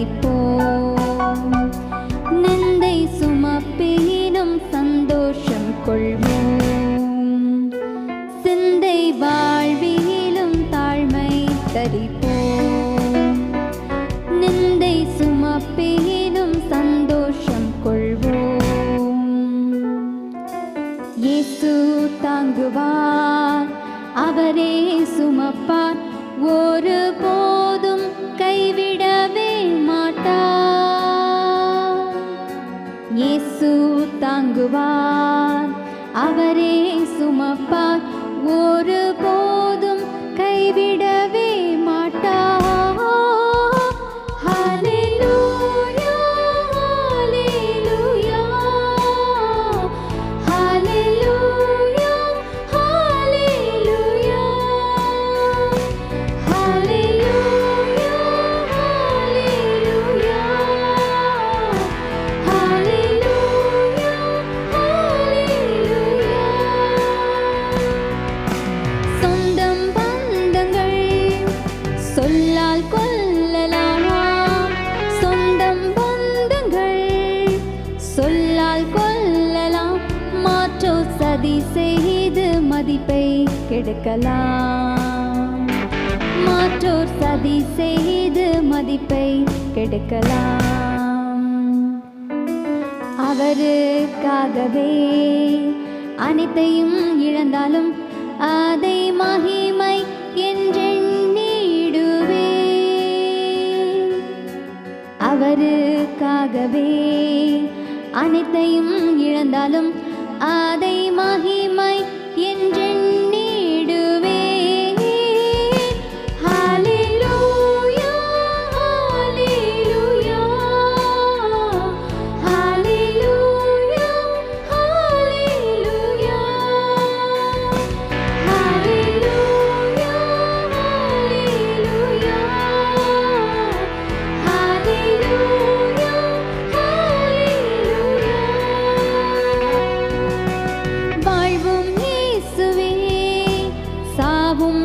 தரிப்போம். நிந்தை சுமப்பேனும் சந்தோஷம் கொள்வோம். சிந்தை வாழ்விலும் தாழ்மை தரிப்போம். நிந்தை சுமப்பேனும் சந்தோஷம் கொள்வோம். இயேசு தாங்குவார், அவரே சுமப்பார், ஒரு போதும் கைவிடவே மாட்டார். இயேசு தாங்குவார், அவரே சுமப்பார், ஒரு போதும் கைவிடவே மாட்டார். ஹல்லேலூயா, ஹல்லேலூயா, ஹல்லேலூயா, ஹல்லேலூயா, ஹல்லேலூயா, ஹல்லேலூயா, ஹல்லேலூயா, ஹல்லேலூயா. சொந்தம் பந்தங்கள் சொல்லால் கொல்லலாம். சொந்தம் பந்தங்கள் சொல்லால் கொல்லலாம். மாற்றோர் சதி செய்து மதிப்பை கெடுக்கலாம். மாற்றோர் சதி செய்து மதிப்பை கெடுக்கலாம். அவருக்காகவே அனைத்தையும் இழந்தாலும் அதை மகிமை என்றெண்ணிடுவே. அவருக்காகவே அனைத்தையும் இழந்தாலும் அதை மகிமை என்றெண்ணிடுவே. ஹல்லேலூயா, ஹல்லேலூயா, ஹல்லேலூயா, ஹல்லேலூயா, ஹல்லேலூயா, ஹல்லேலூயா, ஹல்லேலூயா, ஹல்லேலூயா. வாழ்வும் இயேசுவே, சாவும்